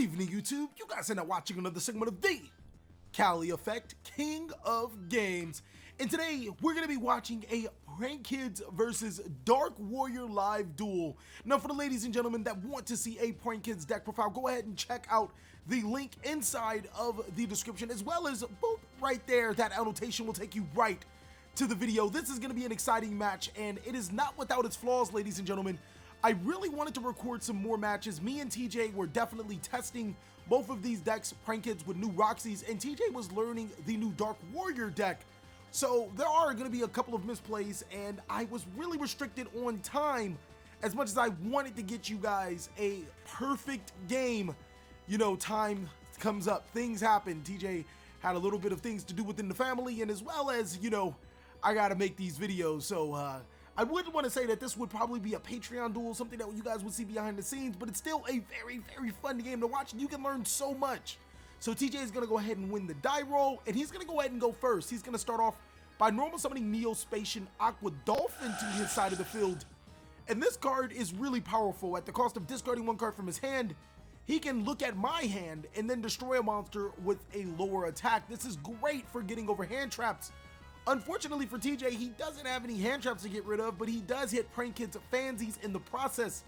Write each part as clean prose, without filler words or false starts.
evening, YouTube. You guys are now watching another segment of the TheCaliEffect, King of Games. And today, we're going to be watching a Prank Kids versus Dark Warrior live duel. Now, for the ladies and gentlemen that want to see a Prank Kids deck profile, go ahead and check out the link inside of the description, as well as, boop, right there, that annotation will take you right to the video. This is going to be an exciting match, and it is not without its flaws, ladies and gentlemen. I really wanted to record some more matches. Me and TJ were definitely testing both of these decks, Prank Kids with new Roxy's, and TJ was learning the new Dark Warrior deck. So there are going to be a couple of misplays, and I was really restricted on time. As much as I wanted to get you guys a perfect game, you know, time comes up, things happen. TJ had a little bit of things to do within the family, and as well as, you know, I got to make these videos. So I would want to say that this would probably be a Patreon duel, something that you guys would see behind the scenes, but it's still a very, very fun game to watch, and you can learn so much. So TJ is going to go ahead and win the die roll, and he's going to go ahead and go first. He's going to start off by normal summoning Neospatian Aqua Dolphin to his side of the field. And this card is really powerful. At the cost of discarding one card from his hand, he can look at my hand and then destroy a monster with a lower attack. This is great for getting over hand traps. Unfortunately for TJ, he doesn't have any hand traps to get rid of, but he does hit Prank Kids fansies in the process.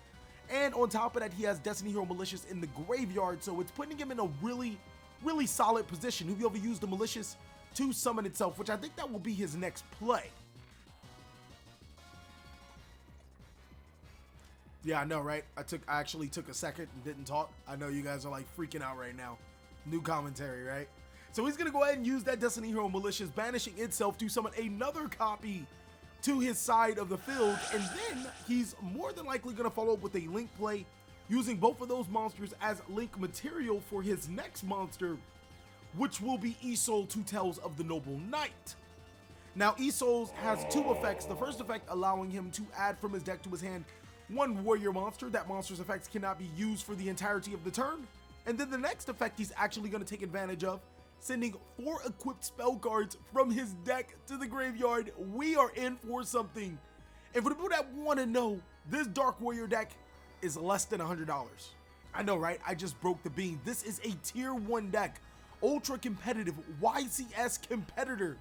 And on top of that, he has Destiny Hero Malicious in the graveyard, so it's putting him in a really, really solid position. He'll be able to use the Malicious to summon itself, which I think that will be his next play. Yeah, I know, right? I actually took a second and didn't talk. I know you guys are like freaking out right now. New commentary, right? So he's going to go ahead and use that Destiny Hero Malicious, banishing itself to summon another copy to his side of the field. And then he's more than likely going to follow up with a Link play, using both of those monsters as Link material for his next monster, which will be Isol's Two Tails of the Noble Knight. Now, Isol's has two effects. The first effect allowing him to add from his deck to his hand one warrior monster. That monster's effects cannot be used for the entirety of the turn. And then the next effect he's actually going to take advantage of, sending 4 equipped spell cards from his deck to the graveyard. We are in for something. And for the people that want to know, this Dark Warrior deck is less than $100. I know, right? I just broke the bean. This is a tier 1 deck, ultra competitive, YCS competitor,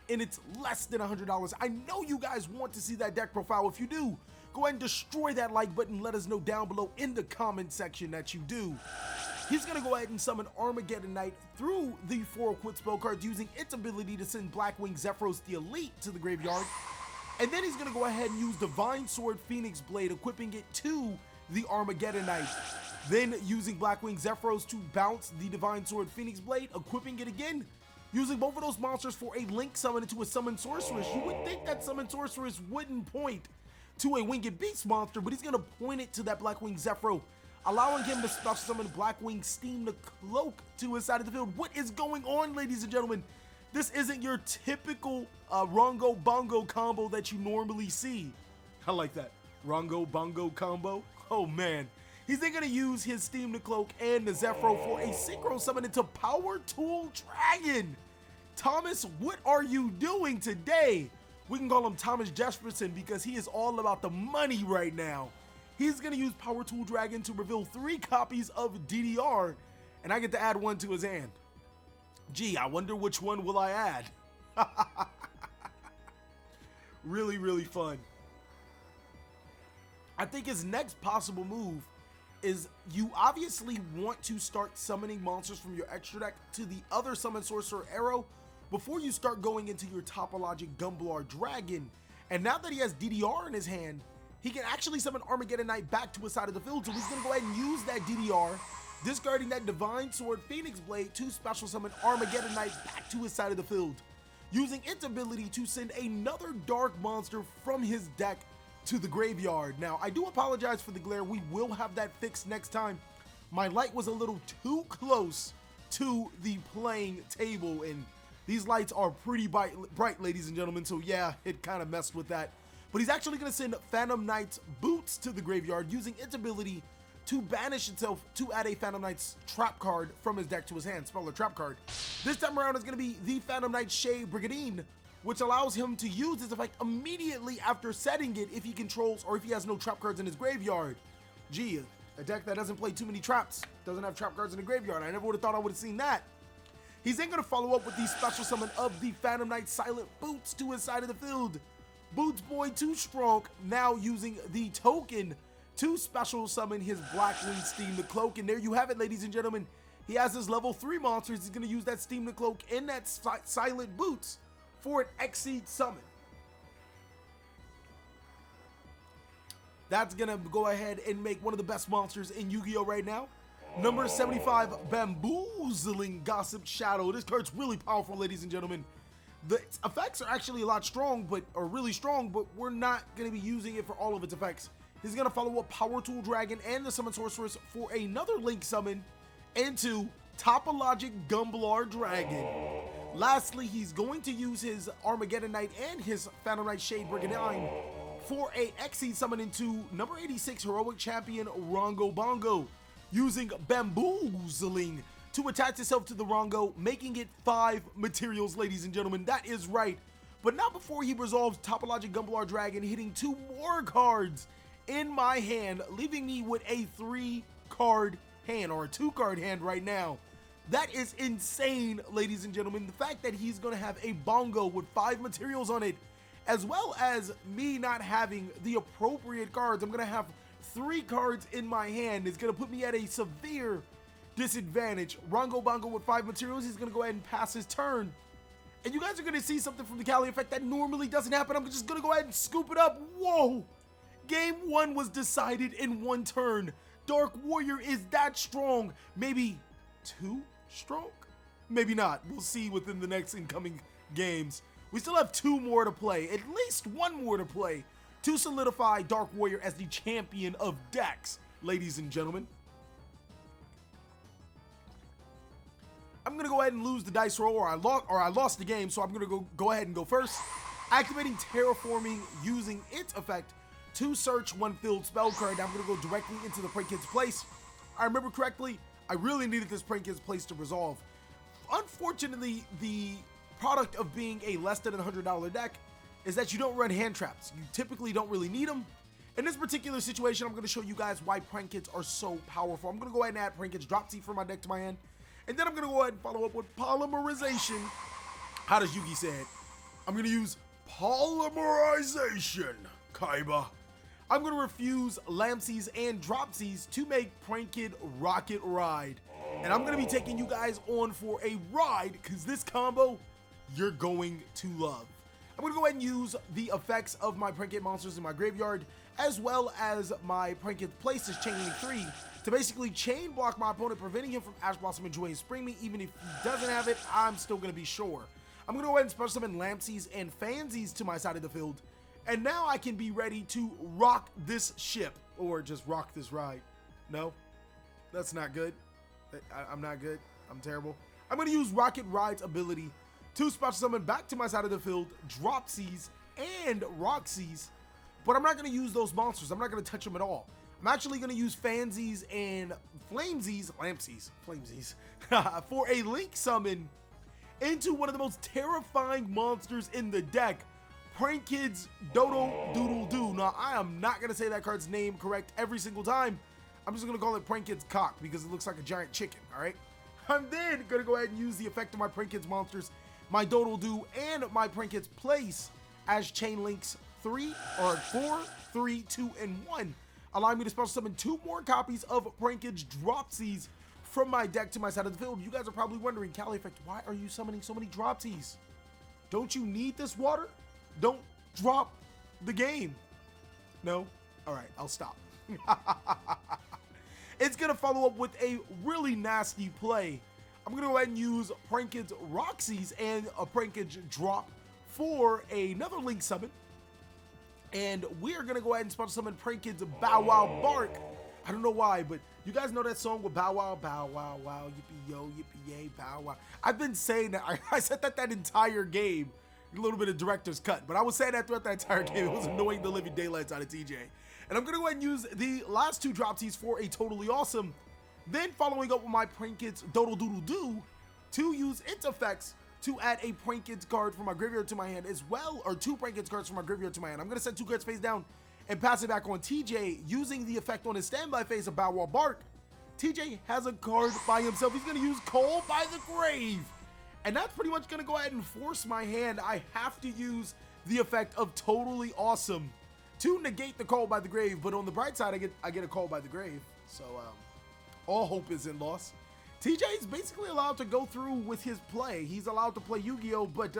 and it's less than $100. I know you guys want to see that deck profile. If you do, go ahead and destroy that like button. Let us know down below in the comment section that you do. He's going to go ahead and summon Armageddon Knight through the 4 equipped spell cards, using its ability to send Blackwing Zephyros the Elite to the graveyard. And then he's going to go ahead and use Divine Sword Phoenix Blade, equipping it to the Armageddon Knight. Then using Blackwing Zephyros to bounce the Divine Sword Phoenix Blade, equipping it again, using both of those monsters for a Link summon into a Summon Sorceress. You would think that Summon Sorceress wouldn't point to a Winged Beast monster, but he's going to point it to that Blackwing Zephyro, allowing him to special summon Blackwing Steam the Cloak to his side of the field. What is going on, ladies and gentlemen? This isn't your typical Rhongo Bongo combo that you normally see. I like that. Rhongo Bongo combo. Oh man. He's then going to use his Steam the Cloak and the Zephyro for a synchro summon into Power Tool Dragon. Thomas, what are you doing today? We can call him Thomas Jesperson because he is all about the money right now. He's going to use Power Tool Dragon to reveal 3 copies of DDR, and I get to add one to his hand. Gee, I wonder which one will I add? Really, really fun. I think his next possible move is you obviously want to start summoning monsters from your extra deck to the other Summon Sorcerer Arrow before you start going into your Topologic Gumblar Dragon. And now that he has DDR in his hand, he can actually summon Armageddon Knight back to his side of the field, so he's going to go ahead and use that DDR, discarding that Divine Sword Phoenix Blade to special summon Armageddon Knight back to his side of the field, using its ability to send another dark monster from his deck to the graveyard. Now, I do apologize for the glare. We will have that fixed next time. My light was a little too close to the playing table, and these lights are pretty bright, ladies and gentlemen, so yeah, it kind of messed with that. But he's actually going to send Phantom Knight's Boots to the graveyard, using its ability to banish itself to add a Phantom Knight's trap card from his deck to his hand, spell or trap card. This time around is going to be the Phantom Knight Shea Brigandine, which allows him to use this effect immediately after setting it if he controls or if he has no trap cards in his graveyard. Gee, A deck that doesn't play too many traps. Doesn't have trap cards in the graveyard. I never would have thought I would have seen that. He's then going to follow up with the special summon of the Phantom Knight Silent Boots to his side of the field. Boots Boy 2 Strong now using the token to special summon his Blackwing Steam the Cloak. And there you have it, ladies and gentlemen. He has his level 3 monsters. He's going to use that Steam the Cloak and that Silent Boots for an Exceed summon. That's going to go ahead and make one of the best monsters in Yu-Gi-Oh! Right now. Number 75, Bamboozling Gossip Shadow. This card's really powerful, ladies and gentlemen. The effects are actually a lot strong, are really strong, but we're not going to be using it for all of its effects. He's going to follow up Power Tool Dragon and the Summon Sorceress for another Link summon into Topologic Gumblar Dragon. Lastly, he's going to use his Armageddon Knight and his Phantom Knight Shade Brigandine for a Exceed summon into number 86 Heroic Champion Rhongo Bongo, using Bamboozling to attach itself to the Rhongo, making it 5 materials, ladies and gentlemen. That is right. But not before he resolves Topologic Gumblar Dragon, hitting 2 more cards in my hand, leaving me with a 3-card hand, or a 2-card hand right now. That is insane, ladies and gentlemen. The fact that he's going to have a Bongo with 5 materials on it, as well as me not having the appropriate cards. I'm going to have 3 cards in my hand. Is going to put me at a severe disadvantage. Rhongo Bongo with 5 materials. He's going to go ahead and pass his turn. And you guys are going to see something from the TheCaliEffect that normally doesn't happen. I'm just going to go ahead and scoop it up. Whoa! Game 1 was decided in 1 turn. Dark Warrior is that strong. Maybe 2 strong? Maybe not. We'll see within the next incoming games. We still have 2 more to play. At least 1 more to play to solidify Dark Warrior as the champion of decks, ladies and gentlemen. I'm going to go ahead and lose the dice roll, or I lost the game, so I'm going to go ahead and go first. Activating Terraforming using its effect to search 1 filled spell card. I'm going to go directly into the Prankid's Place. I remember correctly, I really needed this Prankid's Place to resolve. Unfortunately, the product of being a less than $100 deck is that you don't run hand traps. You typically don't really need them. In this particular situation, I'm going to show you guys why Prankids are so powerful. I'm going to go ahead and add Prankid's Drop T from my deck to my hand. And then I'm going to go ahead and follow up with Polymerization. How does Yugi say it? I'm going to use Polymerization, Kaiba. I'm going to refuse Lampsies and Dropsies to make Prankid Rocket Ride. And I'm going to be taking you guys on for a ride, because this combo, you're going to love. I'm going to go ahead and use the effects of my Prankid monsters in my graveyard, as well as my Prankid Place's Chain Link 3, to basically chain block my opponent, preventing him from Ash Blossom and Joy and Spring Me. Even if he doesn't have it, I'm still going to be sure. I'm going to go ahead and special summon Lampsies and Fansies to my side of the field. And now I can be ready to rock this ship, or just rock this ride. No, that's not good. I'm not good. I'm terrible. I'm going to use Rocket Ride's ability to special summon back to my side of the field Dropsies and Roxies, but I'm not going to use those monsters. I'm not going to touch them at all. I'm actually going to use Fansies and Lampsies for a Link summon into one of the most terrifying monsters in the deck, Prankid's Dodo Doodle Doo. Now, I am not going to say that card's name correct every single time. I'm just going to call it Prankid's Cock because it looks like a giant chicken, all right? I'm then going to go ahead and use the effect of my Prankid's monsters, my Doodle Doo, and my Prankid's Place as Chain Links 4, 3, 2, and 1. Allowing me to special summon 2 more copies of Prankid's Dropsies from my deck to my side of the field. You guys are probably wondering, TheCaliEffect, why are you summoning so many Dropsies? Don't you need this water? Don't drop the game. No? Alright, I'll stop. It's going to follow up with a really nasty play. I'm going to go ahead and use Prankid's Roxies and a Prankid's Drop for another Link summon. And we're going to go ahead and special summon Prankid's Bow Wow Bark. I don't know why, but you guys know that song with Bow Wow, Bow Wow, wow, yippee yo, yippee yay, Bow Wow. I've been saying that. I said that entire game. A little bit of director's cut, but I was saying that throughout that entire game. It was annoying the living daylights out of TJ. And I'm going to go ahead and use the last 2 Dropsies for a Totally Awesome. Then following up with my Prankid's Doodle Doodle Doo to use its effects to add a Prankid's card from my graveyard to my hand as well, or 2 Prankid's cards from my graveyard to my hand. I'm going to send 2 cards face down and pass it back on TJ using the effect on his standby phase of Bow Wow Bark, TJ has a card by himself. He's going to use Call by the Grave. And that's pretty much going to go ahead and force my hand. I have to use the effect of Totally Awesome to negate the Call by the Grave. But on the bright side, I get a Call by the Grave. So all hope is in loss. TJ is basically allowed to go through with his play. He's allowed to play Yu-Gi-Oh! But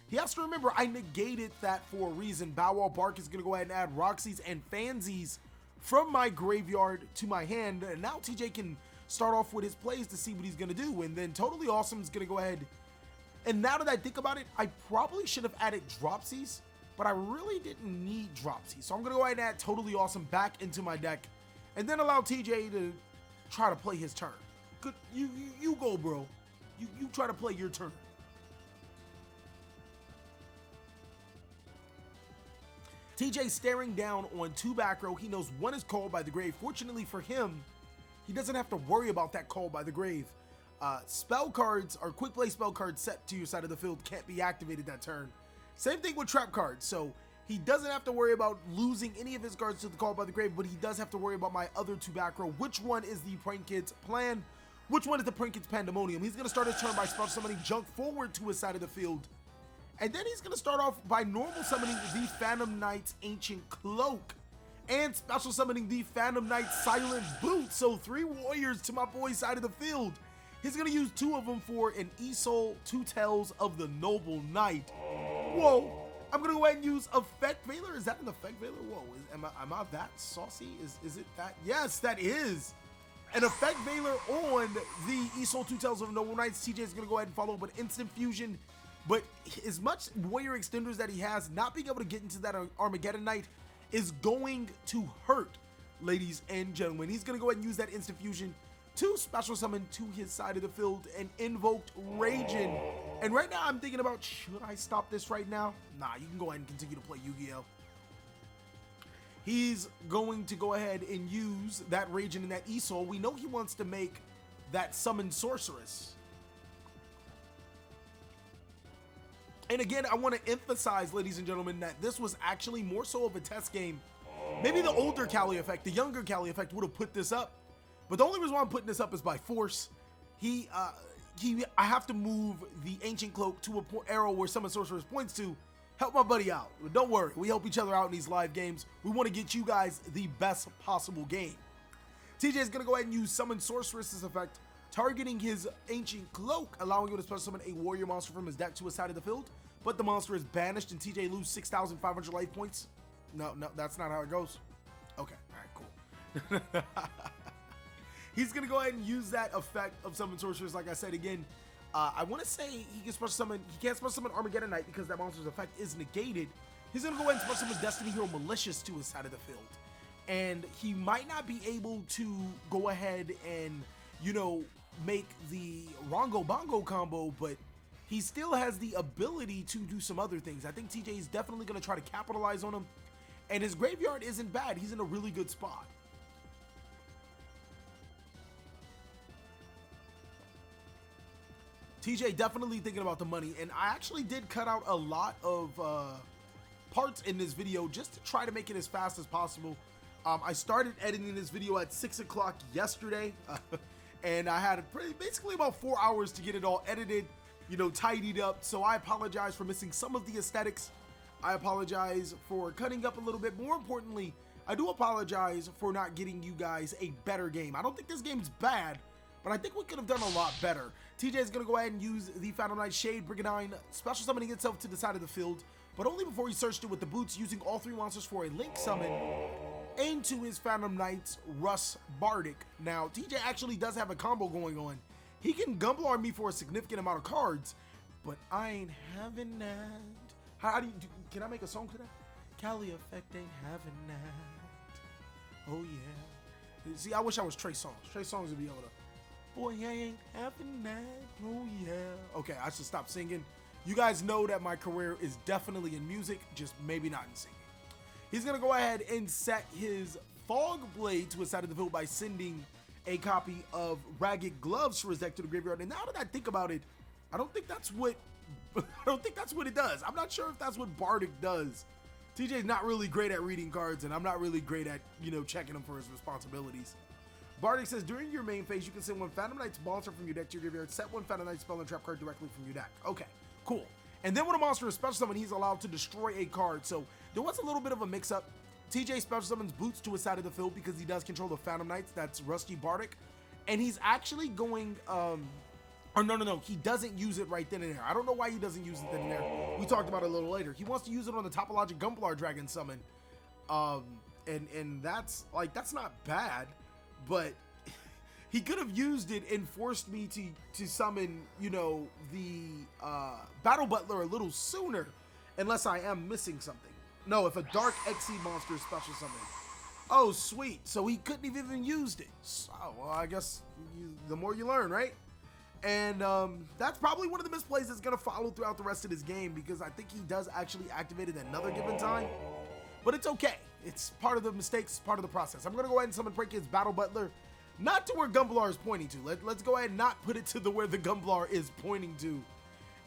he has to remember I negated that for a reason. Bow Wow Bark is going to go ahead and add Roxy's and Fansies from my graveyard to my hand. And now TJ can start off with his plays to see what he's going to do. And then Totally Awesome is going to go ahead. And now that I think about it, I probably should have added Dropsies, but I really didn't need Dropsies. So I'm going to go ahead and add Totally Awesome back into my deck and then allow TJ to try to play his turn. Good, you go, bro. You try to play your turn. TJ staring down on 2 back row. He knows 1 is Called by the Grave. Fortunately for him, he doesn't have to worry about that Call by the Grave. Spell cards or quick play spell cards set to your side of the field can't be activated that turn. Same thing with trap cards. So he doesn't have to worry about losing any of his cards to the Call by the Grave, but he does have to worry about my other 2 back row. Which one is the Prank Kids Plan? Which one is the Prank Kids Pandemonium? He's going to start his turn by special summoning Junk forward to his side of the field. And then he's going to start off by normal summoning the Phantom Knight's Ancient Cloak and special summoning the Phantom Knight's Silent Boot. So 3 warriors to my boy's side of the field. He's going to use 2 of them for an Isol, 2 Tails of the Noble Knight. Whoa. I'm going to go ahead and use Effect Veiler. Is that an Effect Veiler? Whoa. Am I that saucy? Is it that? Yes, that is. An Effect Veiler on the Isol, 2 Tails of the Noble Knights. TJ is going to go ahead and follow up with Instant Fusion. But as much warrior extenders that he has, not being able to get into that Armageddon Knight is going to hurt, ladies and gentlemen. He's going to go ahead and use that Instant Fusion to special summon to his side of the field and invoked Raging. And right now I'm thinking about, should I stop this right now? Nah, you can go ahead and continue to play Yu-Gi-Oh! He's going to go ahead and use that Raging and that Isol. We know he wants to make that Summon Sorceress. And again, I want to emphasize, ladies and gentlemen, that this was actually more so of a test game. Maybe the older TheCaliEffect, the younger TheCaliEffect would have put this up. But the only reason why I'm putting this up is by force. I have to move the Ancient Cloak to an arrow where Summon Sorceress points to. Help my buddy out. But don't worry, we help each other out in these live games. We want to get you guys the best possible game. TJ is going to go ahead and use Summon Sorceress's effect, targeting his Ancient Cloak, allowing him to special summon a warrior monster from his deck to his side of the field. But the monster is banished and TJ loses 6,500 life points. No, that's not how it goes. Okay, all right, cool. He's going to go ahead and use that effect of Summon Sorceress, like I said again. I want to say he can special summon, he can't special summon Armageddon Knight because that monster's effect is negated. He's going to go ahead and special summon Destiny Hero Malicious to his side of the field. And he might not be able to go ahead and, you know, make the Rhongo Bongo combo, but he still has the ability to do some other things. I think TJ is definitely going to try to capitalize on him. And his graveyard isn't bad. He's in a really good spot. TJ definitely thinking about the money. And I actually did cut out a lot of parts in this video just to try to make it as fast as possible. I started editing this video at 6 o'clock yesterday. And I had basically about 4 hours to get it all edited, you know, tidied up. So I apologize for missing some of the aesthetics. I apologize for cutting up a little bit. More importantly, I do apologize for not getting you guys a better game. I don't think this game's bad, but I think we could have done a lot better. TJ is going to go ahead and use the Phantom Knight Shade Brigandine, special summoning itself to the side of the field, but only before he searched it with the boots, using all 3 monsters for a link summon into his Phantom Knight's Russ Bardic. Now, TJ actually does have a combo going on. He can Gumball Arm me for a significant amount of cards, but I ain't having that. How do you can I make a song to that? TheCaliEffect ain't having that. Oh yeah. See, I wish I was Trey Songz. Trey Songz would be able to. Boy, I ain't having that. Oh yeah. Okay, I should stop singing. You guys know that my career is definitely in music, just maybe not in singing. He's gonna go ahead and set his Fog Blade to his side of the field by sending a copy of Ragged Gloves for his deck to the graveyard. And now that I think about it, I don't think that's what it does. I'm not sure if that's what Bardic does TJ's not really great at reading cards, and I'm not really great at, you know, checking him for his responsibilities. Bardic says, during your main phase, you can send one Phantom Knight's monster from your deck to your graveyard, set one Phantom Knight spell and trap card directly from your deck. Okay, cool. And then when a monster is special summoned, he's allowed to destroy a card. So there was a little bit of a mix-up. TJ special summons Boots to his side of the field because he does control the Phantom Knights. That's Rusty Bardic. And he's actually going, or no, he doesn't use it right then and there. I don't know why he doesn't use it then and there. We talked about it a little later. He wants to use it on the Topologic Gumblar Dragon summon. And that's, like, that's not bad, but he could have used it and forced me to summon, you know, the Battle Butler a little sooner, unless I am missing something. No, if a Dark XE monster is special summoned. Oh, sweet. So he couldn't have even used it. So, well, I guess the more you learn, right? And that's probably one of the misplays that's going to follow throughout the rest of this game, because I think he does actually activate it at another given time. But it's okay. It's part of the mistakes, part of the process. I'm going to go ahead and summon Prankid's Battle Butler. Not to where Gumblar is pointing to. Let's go ahead and not put it to where the Gumblar is pointing to.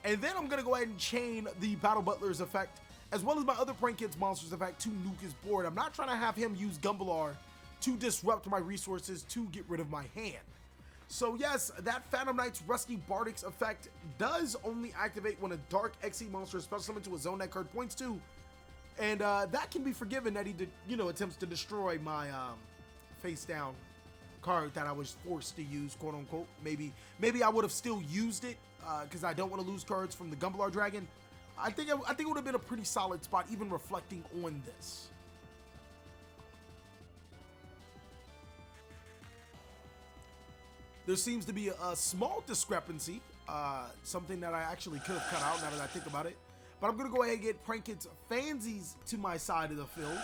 And then I'm going to go ahead and chain the Battle Butler's effect, as well as my other Prankid's monsters effect, to nuke his board. I'm not trying to have him use Gumblar to disrupt my resources to get rid of my hand. So yes, that Phantom Knight's Rusty Bardic's effect does only activate when a Dark XE monster is special summoned to a zone that card points to. And that can be forgiven that he did, you know, attempts to destroy my face down card that I was forced to use, quote unquote. Maybe I would have still used it because I don't want to lose cards from the Gumblar Dragon. I think it would have been a pretty solid spot, even reflecting on this. There seems to be a small discrepancy, something that I actually could have cut out now that I think about it. But I'm going to go ahead and get Prankid's Fansies to my side of the field.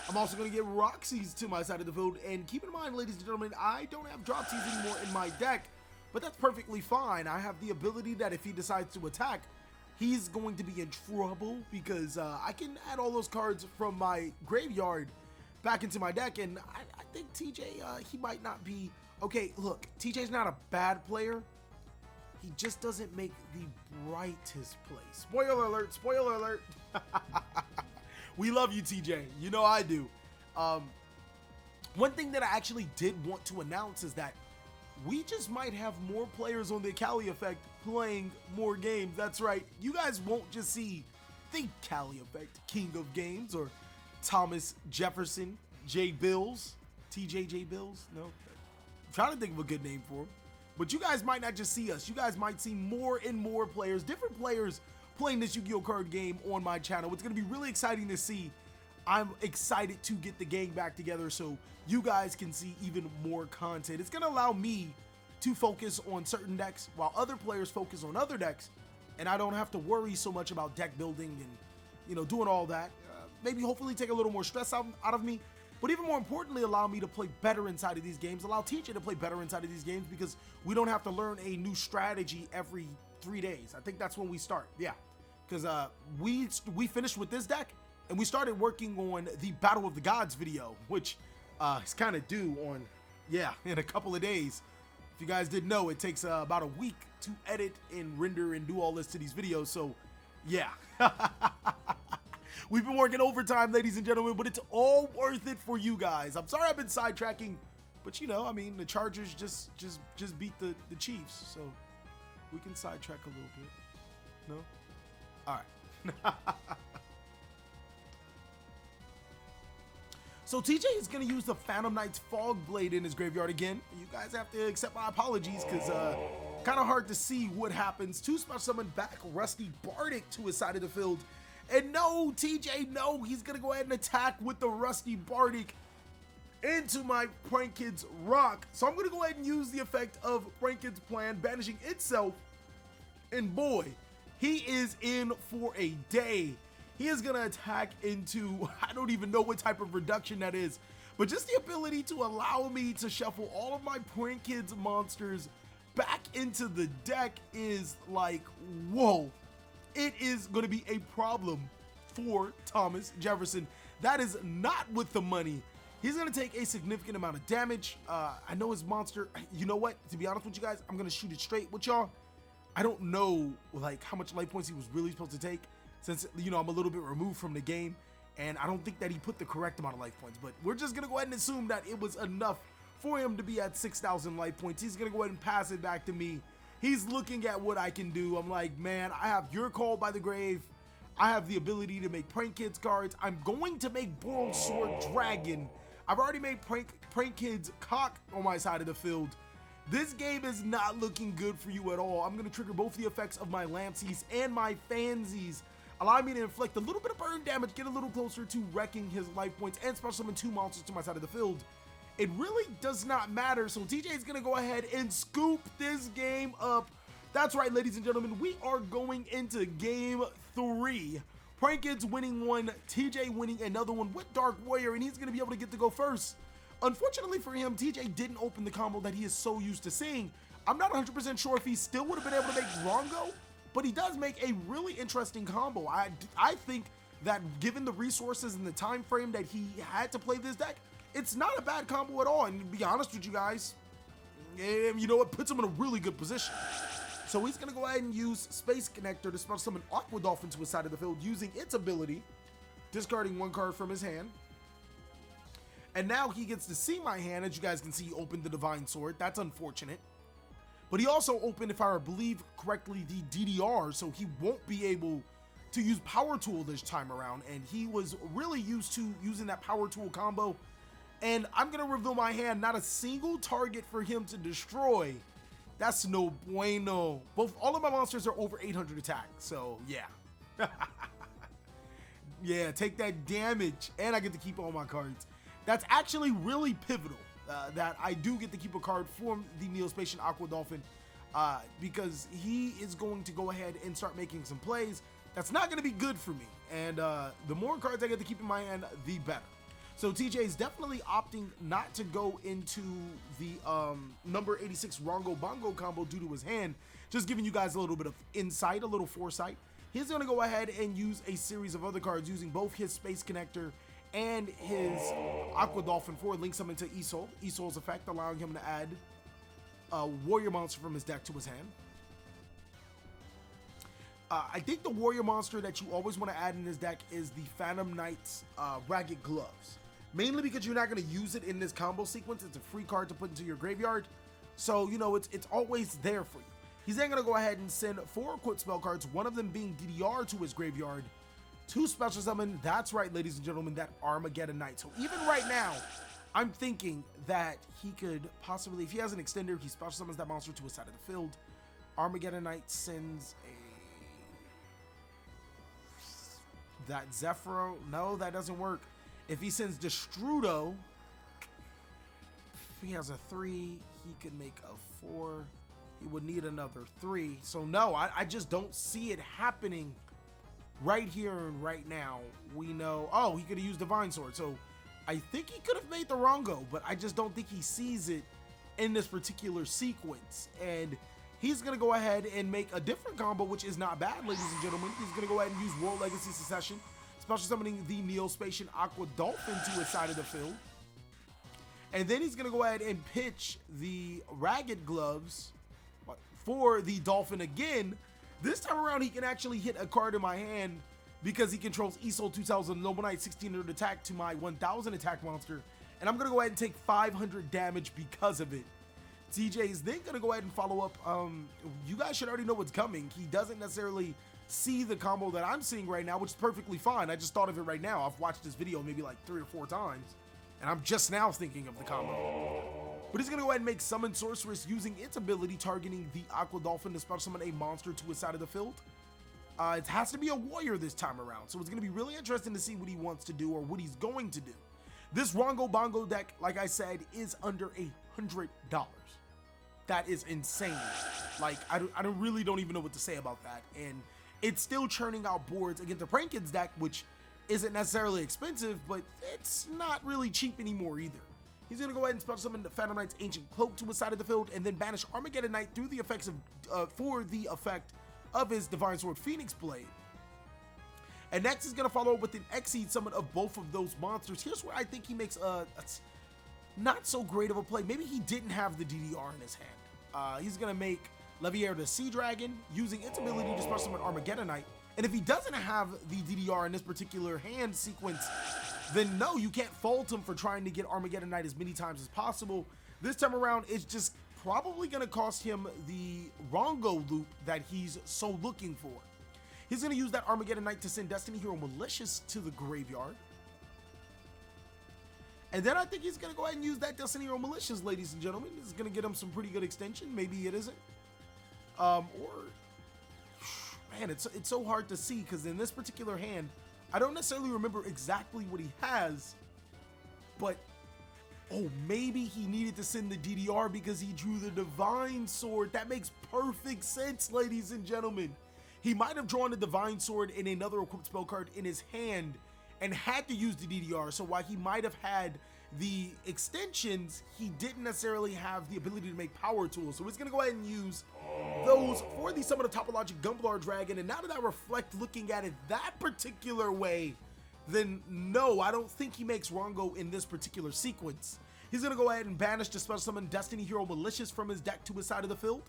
I'm also going to get Roxy's to my side of the field. And keep in mind, ladies and gentlemen, I don't have Dropsies anymore in my deck, but that's perfectly fine. I have the ability that if he decides to attack, he's going to be in trouble, because I can add all those cards from my graveyard back into my deck. And I think TJ, he might not be... Okay, look, TJ's not a bad player. He just doesn't make the brightest play. Spoiler alert, spoiler alert. We love you, TJ. You know I do. One thing that I actually did want to announce is that we just might have more players on the TheCaliEffect playing more games. That's right. You guys won't just see TheCaliEffect, King of Games, or Thomas Jefferson, J. Bills, TJJ Bills. No, I'm trying to think of a good name for him. But you guys might not just see us. You guys might see more and more players, different players playing this Yu-Gi-Oh card game on my channel. It's going to be really exciting to see. I'm excited to get the gang back together so you guys can see even more content. It's going to allow me to focus on certain decks while other players focus on other decks, and I don't have to worry so much about deck building and, you know, doing all that. Maybe hopefully take a little more stress out of me. But even more importantly, allow me to play better inside of these games. Allow TJ to play better inside of these games, because we don't have to learn a new strategy every 3 days. I think that's when we start. Yeah, because we finished with this deck and we started working on the Battle of the Gods video, which is kind of due on, in a couple of days. If you guys didn't know, it takes about a week to edit and render and do all this to these videos. So yeah. We've been working overtime, ladies and gentlemen, but it's all worth it for you guys. I'm sorry I've been sidetracking, but you know, I mean, the Chargers just beat the Chiefs, so we can sidetrack a little bit. No? All right. So TJ is going to use the Phantom Knight's Fog Blade in his graveyard again. You guys have to accept my apologies, because kind of hard to see what happens. Two special summon back Rusty Bardic to his side of the field. And no, TJ, no, he's going to go ahead and attack with the Rusty Bardic into my Prankid's Rock. So I'm going to go ahead and use the effect of Prankid's Plan, banishing itself. And boy, he is in for a day. He is going to attack into, I don't even know what type of reduction that is, but just the ability to allow me to shuffle all of my Prankid's monsters back into the deck is like, whoa. It is going to be a problem for Thomas Jefferson. That is not with the money. He's going to take a significant amount of damage. I know his monster, you know what? To be honest with you guys, I'm going to shoot it straight with y'all. I don't know like how much life points he was really supposed to take, since, you know, I'm a little bit removed from the game. And I don't think that he put the correct amount of life points, but we're just going to go ahead and assume that it was enough for him to be at 6,000 life points. He's going to go ahead and pass it back to me. He's looking at what I can do. I'm like, man, I have Your Call by the Grave. I have the ability to make Prank Kids cards. I'm going to make Boiled Sword Dragon. I've already made Prank Kids Cock on my side of the field. This game is not looking good for you at all. I'm going to trigger both the effects of my Lampsies and my Fansies, allowing me to inflict a little bit of burn damage, get a little closer to wrecking his life points, and special summon 2 monsters to my side of the field. It really does not matter, so TJ is going to go ahead and scoop this game up. That's right, ladies and gentlemen, we are going into game 3. Prank Kids winning one, TJ winning another one with Dark Warrior, and he's going to be able to get to go first. Unfortunately for him, TJ didn't open the combo that he is so used to seeing. I'm not 100% sure if he still would have been able to make Rhongo, but he does make a really interesting combo. I think that given the resources and the time frame that he had to play this deck, it's not a bad combo at all. And to be honest with you guys, you know what, puts him in a really good position. So he's going to go ahead and use Space Connector to special summon Aqua Dolphin to his side of the field using its ability, discarding 1 card from his hand. And now he gets to see my hand. As you guys can see, he opened the Divine Sword. That's unfortunate. But he also opened, if I believe correctly, the DDR, so he won't be able to use Power Tool this time around. And he was really used to using that Power Tool combo. And I'm going to reveal my hand. Not a single target for him to destroy. That's no bueno. All of my monsters are over 800 attack, so yeah. Yeah, take that damage, and I get to keep all my cards. That's actually really pivotal, that I do get to keep a card from the Neospatian Aqua Dolphin, because he is going to go ahead and start making some plays. That's not going to be good for me, and the more cards I get to keep in my hand, the better. So TJ is definitely opting not to go into the number 86 Rhongo Bongo combo due to his hand, just giving you guys a little bit of insight, a little foresight. He's going to go ahead and use a series of other cards using both his Space Connector and his Aqua Dolphin for link summon to Isol. Isol's effect, allowing him to add a warrior monster from his deck to his hand. I think the warrior monster that you always want to add in this deck is the Phantom Knight's Ragged Gloves. Mainly because you're not going to use it in this combo sequence. It's a free card to put into your graveyard. So, you know, it's always there for you. He's then going to go ahead and send 4 equipped spell cards, one of them being DDR to his graveyard, to special summon, that's right, ladies and gentlemen, that Armageddon Knight. So even right now, I'm thinking that he could possibly, if he has an extender, he special summons that monster to his side of the field. Armageddon Knight sends that Zephyro. No, that doesn't work. If he sends Destrudo, if he has a 3, he could make a 4. He would need another 3. So no, I just don't see it happening right here and right now. We know, oh, he could have used Divine Sword. So I think he could have made the Rhongo, but I just don't think he sees it in this particular sequence. And he's going to go ahead and make a different combo, which is not bad, ladies and gentlemen. He's going to go ahead and use World Legacy Succession, special summoning the Neospatian Aqua Dolphin to his side of the field. And then he's going to go ahead and pitch the Ragged Gloves for the Dolphin again. This time around, he can actually hit a card in my hand because he controls Isol 2000 Noble Knight 1600 attack to my 1000 attack monster. And I'm going to go ahead and take 500 damage because of it. TJ is then going to go ahead and follow up. You guys should already know what's coming. He doesn't necessarily see the combo that I'm seeing right now, which is perfectly fine. I just thought of it right now. I've watched this video maybe like 3 or 4 times, and I'm just now thinking of the combo. But he's going to go ahead and make Summon Sorceress using its ability targeting the Aqua Dolphin to special summon a monster to his side of the field. It has to be a warrior this time around, so it's going to be really interesting to see what he wants to do or what he's going to do. This Rhongo Bongo deck, like I said, is under $100. That is insane. Like, I really don't even know what to say about that. And it's still churning out boards against the Prank Kids deck, which isn't necessarily expensive, but it's not really cheap anymore either. He's going to go ahead and special summon the Phantom Knight's Ancient Cloak to his side of the field, and then banish Armageddon Knight through the effects of, for the effect of his Divine Sword Phoenix Blade. And next he's going to follow up with an Exceed summon of both of those monsters. Here's where I think he makes a not so great of a play. Maybe he didn't have the DDR in his hand. He's going to make Leviair the Sea Dragon, using its ability to special summon Armageddon Knight, And if he doesn't have the DDR in this particular hand sequence, then no, you can't fault him for trying to get Armageddon Knight as many times as possible. This time around, it's just probably going to cost him the Rhongo loop that he's so looking for. He's going to use that Armageddon Knight to send Destiny Hero Malicious to the graveyard. And then I think he's going to go ahead and use that Destiny Hero Malicious, ladies and gentlemen. This is going to get him some pretty good extension. Maybe it isn't. Man, it's so hard to see because in this particular hand, I don't necessarily remember exactly what he has, but oh, maybe he needed to send the DDR because he drew the Divine Sword. That makes perfect sense, ladies and gentlemen. He might have drawn the Divine Sword in another equipped spell card in his hand and had to use the DDR. So while he might have had the extensions, he didn't necessarily have the ability to make power tools. So he's going to go ahead and use those for the Summon of Topologic Gumblar Dragon. And now that I reflect looking at it that particular way, then no, I don't think he makes Rhongo in this particular sequence. He's going to go ahead and banish the special summon Destiny Hero Malicious from his deck to his side of the field,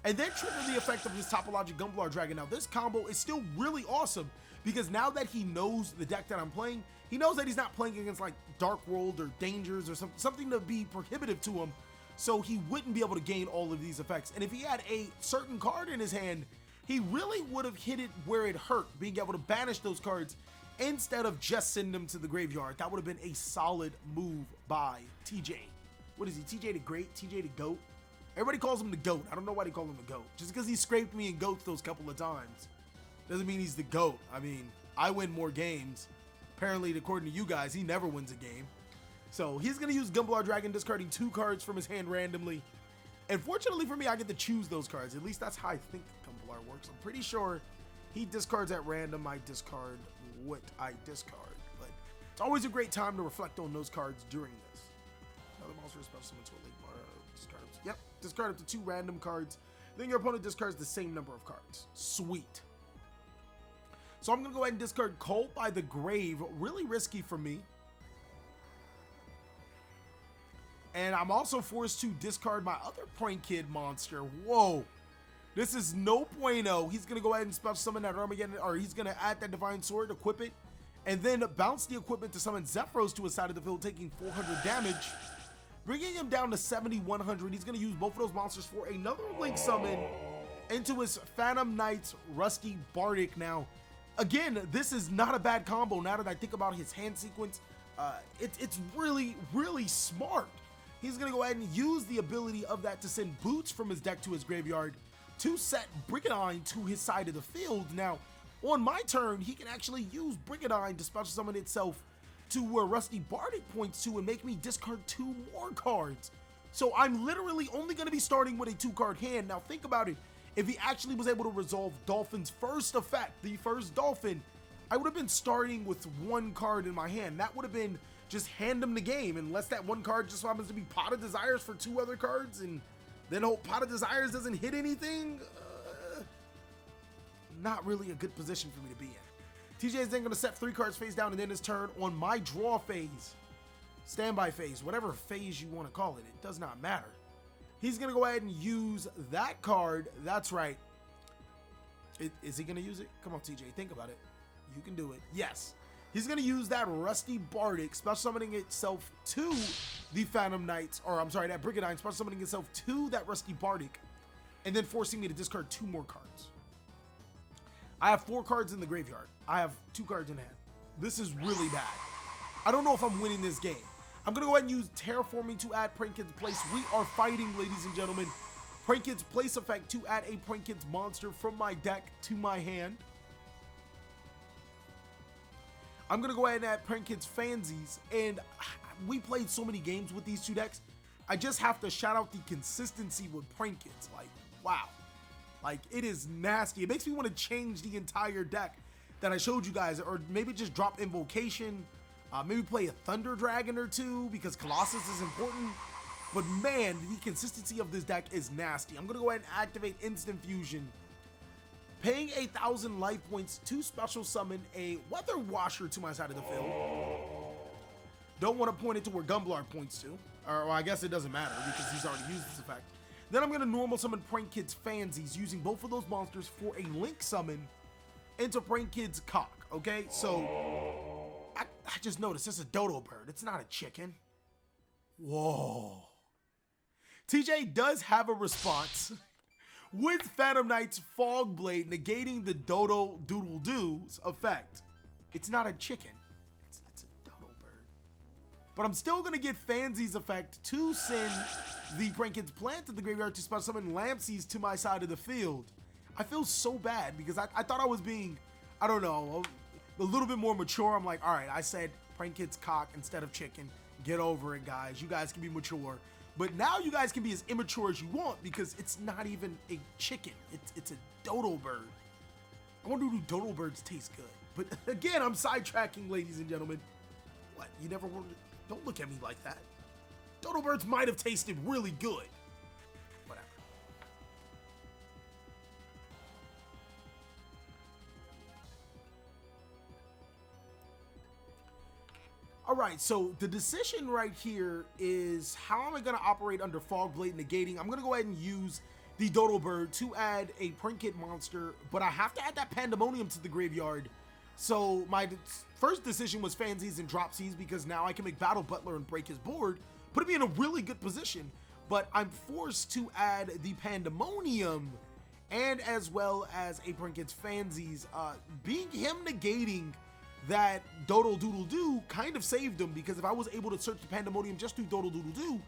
and then trigger the effect of his Topologic Gumblar Dragon. Now this combo is still really awesome because now that he knows the deck that I'm playing, he knows that he's not playing against like Dark World or Dangers or something to be prohibitive to him, so he wouldn't be able to gain all of these effects. And if he had a certain card in his hand, he really would have hit it where it hurt, being able to banish those cards instead of just sending them to the graveyard. That would have been a solid move by TJ. What is he, TJ the Great, TJ the GOAT? Everybody calls him the GOAT. I don't know why they call him the GOAT. Just because he scraped me in GOATs those couple of times doesn't mean he's the GOAT. I mean, I win more games. Apparently, according to you guys, he never wins a game. So he's going to use Gumblar Dragon, discarding 2 cards from his hand randomly. And fortunately for me, I get to choose those cards. At least that's how I think Gumblar works. I'm pretty sure he discards at random. I discard what I discard. But it's always a great time to reflect on those cards during this. Another monster special summon to a late bar. Discard up to, yep, discard up to 2 random cards. Then your opponent discards the same number of cards. Sweet. So I'm going to go ahead and discard Cult by the Grave. Really risky for me. And I'm also forced to discard my other Point Kid monster. Whoa. This is no bueno. He's going to go ahead and special summon that Armageddon, or he's going to add that Divine Sword, equip it, and then bounce the equipment to summon Zephyros to his side of the field, taking 400 damage, bringing him down to 7,100. He's going to use both of those monsters for another Link summon into his Phantom Knights Rusty Bardic. Now, again, this is not a bad combo now that I think about his hand sequence. It's really, really smart. He's going to go ahead and use the ability of that to send Boots from his deck to his graveyard to set Brigadine to his side of the field. Now, on my turn, he can actually use Brigadine to special summon itself to where Rusty Bardic points to and make me discard 2 more cards. So I'm literally only going to be starting with a 2-card hand. Now think about it. If he actually was able to resolve Dolphin's first effect, the first Dolphin, I would have been starting with 1 card in my hand. That would have been just hand him the game, unless that 1 card just happens to be Pot of Desires for 2 other cards, and then hope Pot of Desires doesn't hit anything. Not really a good position for me to be in. TJ is then going to set 3 cards face down and end his turn on my draw phase, standby phase, whatever phase you want to call it. It does not matter. He's going to go ahead and use that card. That's right. Is he going to use it? Come on, TJ, think about it. You can do it. Yes. He's going to use that Rusty Bardic, special summoning itself to the Phantom Knights, or I'm sorry, that Brigadine, special summoning itself to that Rusty Bardic, and then forcing me to discard 2 more cards. I have 4 cards in the graveyard. I have 2 cards in hand. This is really bad. I don't know if I'm winning this game. I'm going to go ahead and use Terraforming to add Prank Kid's Place. We are fighting, ladies and gentlemen. Prank Kid's Place effect to add a Prank Kid's monster from my deck to my hand. I'm going to go ahead and add Prank Kid's Fansies, and we played so many games with these 2 decks. I just have to shout out the consistency with Prank Kids. Like, wow. Like, it is nasty. It makes me want to change the entire deck that I showed you guys, or maybe just drop Invocation, maybe play a Thunder Dragon or 2, because Colossus is important. But man, the consistency of this deck is nasty. I'm going to go ahead and activate Instant Fusion, paying 1,000 life points to special summon a Weather Washer to my side of the field. Don't want to point it to where Gumblar points to. Or well, I guess it doesn't matter because he's already used this effect. Then I'm going to normal summon Prank Kid's Fansies using both of those monsters for a Link summon into Prank Kid's cock, okay? So, I just noticed it's a dodo bird. It's not a chicken. Whoa. TJ does have a response with Phantom Knight's Fog Blade negating the Dodo Doodle Doo's effect. It's not a chicken. It's a dodo bird. But I'm still going to get Fansy's effect to send the Prank Kid's plant to the graveyard to special summon Lampsies to my side of the field. I feel so bad because I thought I was being, I don't know, a little bit more mature. I'm like, all right, I said Prank Kid's cock instead of chicken. Get over it, guys. You guys can be mature. But now you guys can be as immature as you want because it's not even a chicken. It's a dodo bird. I wonder do dodo birds taste good. But again, I'm sidetracking, ladies and gentlemen. What? You never wanted? Don't look at me like that. Dodo birds might have tasted really good. Whatever. All right, so the decision right here is how am I going to operate under Fog Blade negating? I'm going to go ahead and use the Dodo Bird to add a Prank Kid monster, but I have to add that Pandemonium to the graveyard. So my first decision was Fansies and Dropsies because now I can make Battle Butler and break his board, putting me in a really good position. But I'm forced to add the Pandemonium and as well as a Prank Kid's Fansies. Being him negating that Dodo Doodle Doo kind of saved him because if I was able to search the Pandemonium just through Dodo Doodle Doo,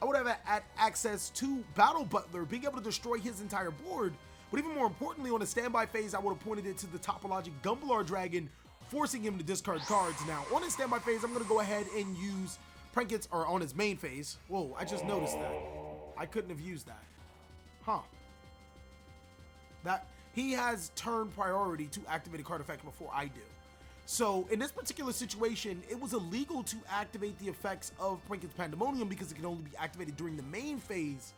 I would have had access to Battle Butler, being able to destroy his entire board. But even more importantly, on a standby phase, I would have pointed it to the Topologic Gumbalar Dragon, forcing him to discard cards. Now, on his standby phase, I'm going to go ahead and use Prank Kid's, or on his main phase. Whoa, I just noticed that. I couldn't have used that. Huh. That he has turn priority to activate a card effect before I do. So in this particular situation, it was illegal to activate the effects of Prank Kid's Pandemonium because it can only be activated during the main phase.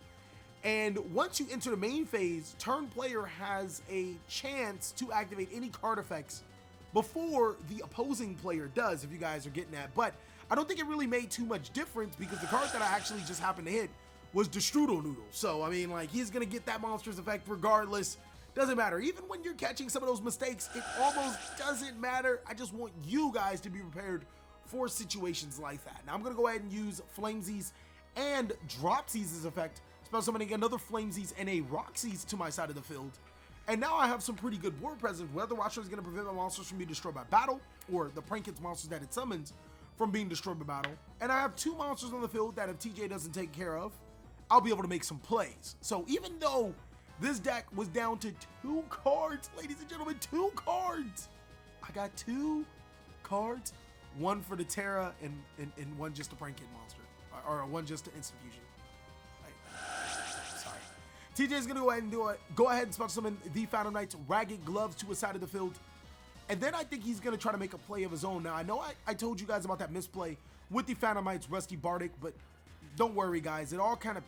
And once you enter the main phase, turn player has a chance to activate any card effects before the opposing player does, if you guys are getting that. But I don't think it really made too much difference because the card that I actually just happened to hit was the Strudel Noodle. So, I mean, like, he's going to get that monster's effect regardless. Doesn't matter. Even when you're catching some of those mistakes, it almost doesn't matter. I just want you guys to be prepared for situations like that. Now I'm going to go ahead and use Flamesies and Dropsies' effect, spell summoning another Flamesies and a Roxy's to my side of the field. And now I have some pretty good board presence. Weather Watcher is going to prevent my monsters from being destroyed by battle, or the Prank Kid's monsters that it summons from being destroyed by battle. And I have two monsters on the field that if TJ doesn't take care of, I'll be able to make some plays. So even though this deck was down to 2 cards, ladies and gentlemen, 2 cards. I got 2 cards, one for the Terra and one just a Prank Kid monster, or one just to Instant Fusion. Sorry. TJ is gonna go ahead and do it. Go ahead and special summon the Phantom Knight's Ragged Gloves to his side of the field, and then I think he's gonna try to make a play of his own. Now I know I told you guys about that misplay with the Phantom Knight's Rusty Bardic, but don't worry, guys. It all kind of,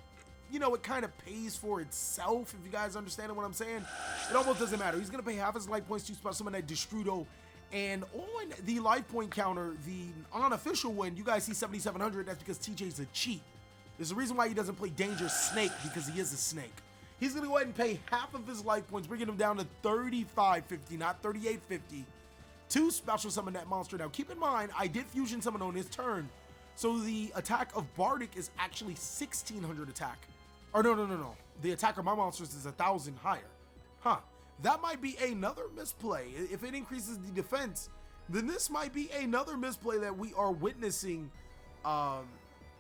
you know, it kind of pays for itself, if you guys understand what I'm saying. It almost doesn't matter. He's going to pay half his life points to special summon that Destrudo. And on the life point counter, the unofficial one, you guys see 7,700. That's because TJ's a cheat. There's a reason why he doesn't play Dangerous Snake, because he is a snake. He's going to go ahead and pay half of his life points, bringing him down to 3,550, not 3,850, to special summon that monster. Now, keep in mind, I did fusion summon on his turn. So the attack of Bardic is actually 1,600 attack. Or no. The attack of my monsters is 1,000 higher. Huh. That might be another misplay. If it increases the defense, then this might be another misplay that we are witnessing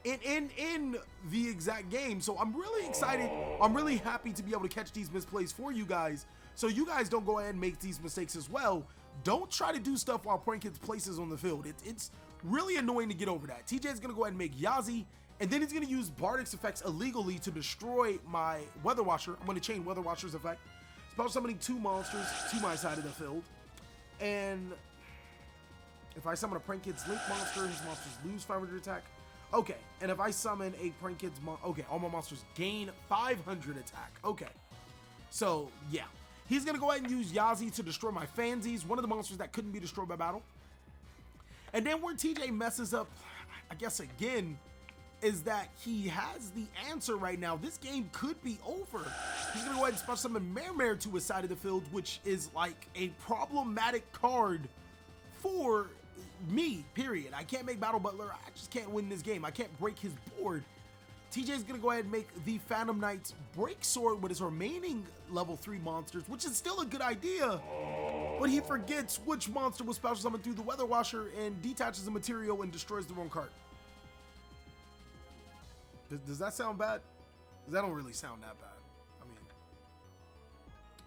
in the exact game. So I'm really excited. I'm really happy to be able to catch these misplays for you guys, so you guys don't go ahead and make these mistakes as well. Don't try to do stuff while Prank Kid's places on the field. It's really annoying to get over that. TJ is going to go ahead and make Yazi, and then he's going to use Bardic's effects illegally to destroy my Weather Watcher. I'm going to chain Weather Watcher's effect, spell summoning 2 monsters to my side of the field. And if I summon a Prank Kid's Link monster, his monsters lose 500 attack. Okay, and if I summon a Prank Kid's okay, all my monsters gain 500 attack. Okay, so yeah. He's going to go ahead and use Yazi to destroy my Fansies, one of the monsters that couldn't be destroyed by battle. And then where TJ messes up, I guess again, is that he has the answer right now. This game could be over. He's gonna go ahead and special summon Mare to his side of the field, which is like a problematic card for me, period. I can't make Battle Butler. I just can't win this game. I can't break his board. TJ's gonna go ahead and make the Phantom Knight's Break Sword with his remaining level 3 monsters, which is still a good idea, but he forgets which monster was special summoned through the Weather Washer and detaches the material and destroys the wrong card. Does that sound bad? That don't really sound that bad. I mean,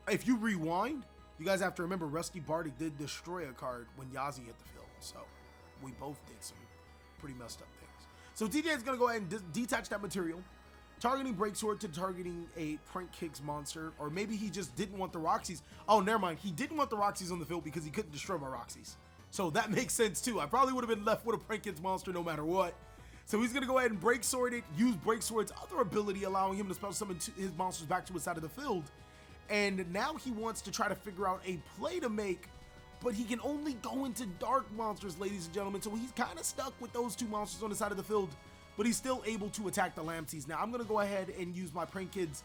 if you rewind, you guys have to remember Rusty Bardic did destroy a card when Yazi hit the field, so we both did some pretty messed up things. So TJ is going to go ahead and detach that material, targeting Breaksword to targeting a Prank Kicks monster, or maybe he just didn't want the Roxy's. Oh, never mind. He didn't want the Roxy's on the field because he couldn't destroy my Roxy's. So that makes sense too. I probably would have been left with a Prank Kicks monster no matter what. So he's going to go ahead and Breaksword it, use Breaksword's other ability, allowing him to special summon his monsters back to his side of the field. And now he wants to try to figure out a play to make, but he can only go into dark monsters, ladies and gentlemen, so he's kind of stuck with those 2 monsters on the side of the field, but he's still able to attack the Lampsies. Now, I'm going to go ahead and use my Prank Kids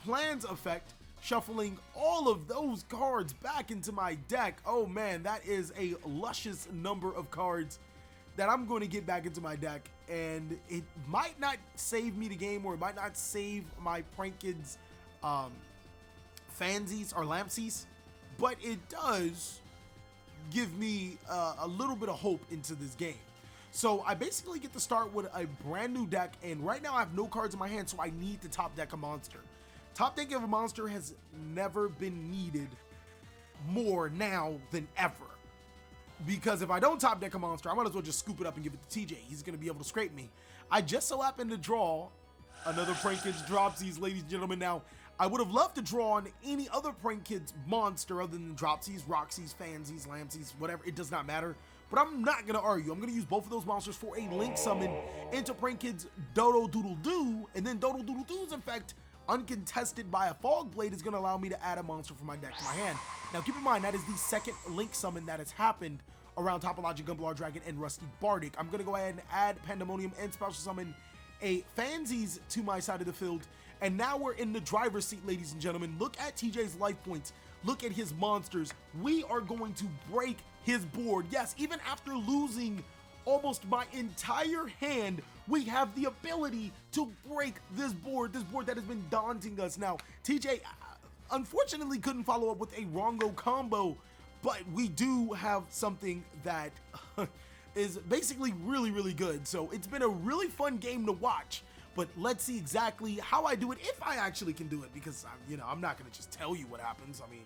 Plans effect, shuffling all of those cards back into my deck. Oh man, that is a luscious number of cards that I'm going to get back into my deck, and it might not save me the game, or it might not save my Prank Kids Fansies or Lampsies, but it does give me a little bit of hope into this game. So I basically get to start with a brand new deck, and right now I have no cards in my hand, so I need to top deck a monster. Top deck of a monster has never been needed more now than ever, because if I don't top deck a monster, I might as well just scoop it up and give it to TJ. He's going to be able to scrape me. I just so happen to draw another Prank Kids Dropsies, ladies and gentlemen. Now, I would have loved to draw on any other Prank Kids monster other than Dropsies, Roxy's, Fansies, Lampsies, whatever. It does not matter. But I'm not going to argue. I'm going to use both of those monsters for a link summon into Prank Kids Dodo Doodle Doo. And then Dodo Doodle Doo's effect, uncontested by a Fog Blade, is going to allow me to add a monster from my deck to my hand. Now, keep in mind, that is the second link summon that has happened around Topologic Gumblar Dragon and Rusty Bardic. I'm going to go ahead and add Pandemonium and special summon a Fansies to my side of the field. And now we're in the driver's seat, ladies and gentlemen. Look at TJ's life points. Look at his monsters. We are going to break his board. Yes, even after losing almost my entire hand, we have the ability to break this board that has been daunting us. Now, TJ unfortunately couldn't follow up with a Rhongo combo, but we do have something that is basically really, really good. So it's been a really fun game to watch. But let's see exactly how I do it, if I actually can do it, because I'm not gonna just tell you what happens. I mean,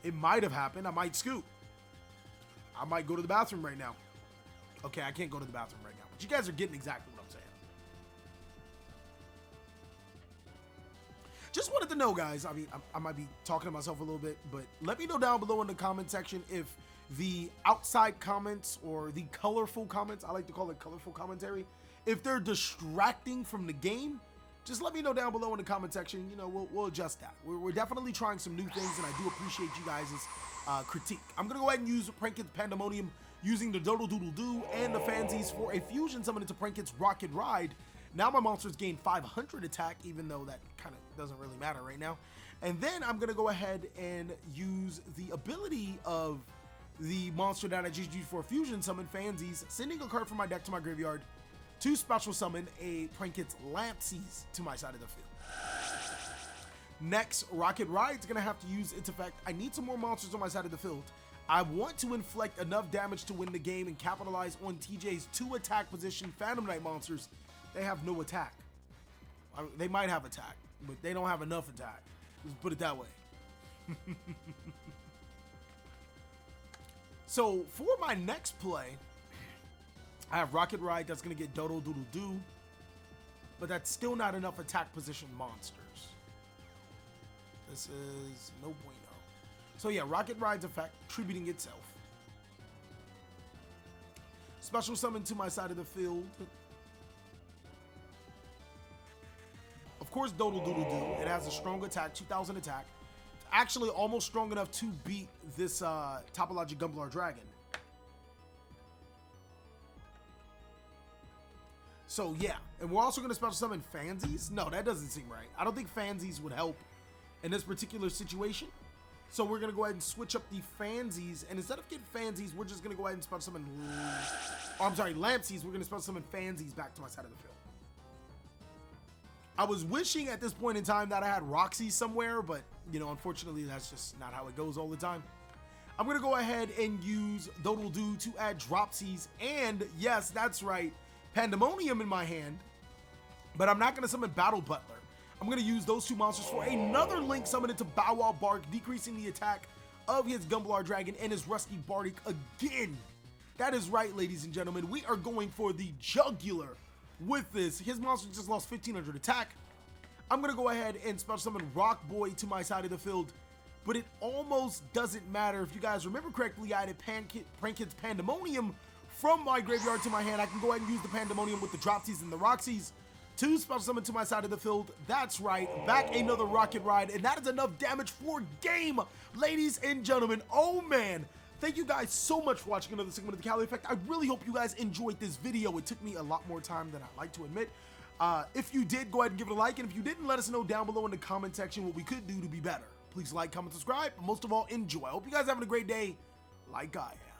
it might have happened. I might scoop. I might go to the bathroom right now. Okay, I can't go to the bathroom right now, but you guys are getting exactly what I'm saying. Just wanted to know, guys. I mean, I might be talking to myself a little bit, but let me know down below in the comment section if the outside comments, or the colorful comments, I like to call it colorful commentary, if they're distracting from the game. Just let me know down below in the comment section. We'll adjust that. We're definitely trying some new things, and I do appreciate you guys' critique. I'm going to go ahead and use Prank Kids Pandemonium using the Dodo Doodle Doo and the Fansies for a fusion summon into Prank Kids Rocket Ride. Now my monsters gain 500 attack, even though that kind of doesn't really matter right now. And then I'm going to go ahead and use the ability of the monster that I just used for a fusion summon, Fansies, sending a card from my deck to my graveyard to special summon a Prank Kids Lampsies to my side of the field. Next, Rocket Ride's gonna have to use its effect. I need some more monsters on my side of the field. I want to inflict enough damage to win the game and capitalize on TJ's 2 attack position Phantom Knight monsters. They have no attack. They might have attack, but they don't have enough attack. Let's put it that way. So for my next play, I have Rocket Ride that's going to get Dodo Doodle Doo, but that's still not enough attack position monsters. This is no bueno. So yeah, Rocket Ride's effect, tributing itself. Special summon to my side of the field. Of course, Dodo Doodle Doo. It has a strong attack, 2000 attack. It's actually almost strong enough to beat this Topologic Gumblar Dragon. So yeah, and we're also gonna special summon Fansies. No, that doesn't seem right. I don't think Fansies would help in this particular situation. So we're gonna go ahead and switch up the Fansies, and instead of getting Fansies, we're just gonna go ahead and special summon, oh, I'm sorry, Lampsies. We're gonna special summon Fansies back to my side of the field. I was wishing at this point in time that I had Roxy somewhere, but you know, unfortunately, that's just not how it goes all the time. I'm gonna go ahead and use Dodal Do to add Dropsies, and yes, that's right, Pandemonium in my hand, but I'm not gonna summon Battle Butler. I'm gonna use those two monsters for another Link summon into Bow Wow Bark, decreasing the attack of his Gumblar Dragon and his Rusty Bardic again. That is right, ladies and gentlemen, we are going for the jugular with this. His monster just lost 1500 attack. I'm gonna go ahead and special summon Rock Boy to my side of the field, but it almost doesn't matter. If you guys remember correctly, I added Prankid's Pandemonium from my graveyard to my hand. I can go ahead and use the Pandemonium with the Dropsies and the Roxies to special summon to my side of the field. That's right, back another Rocket Ride, and that is enough damage for game, ladies and gentlemen. Oh man, thank you guys so much for watching another segment of the Cali Effect. I really hope you guys enjoyed this video. It took me a lot more time than I like to admit. If you did, go ahead and give it a like, and if you didn't, let us know down below in the comment section what we could do to be better. Please like, comment, subscribe, but most of all, enjoy. I hope you guys are having a great day like I am.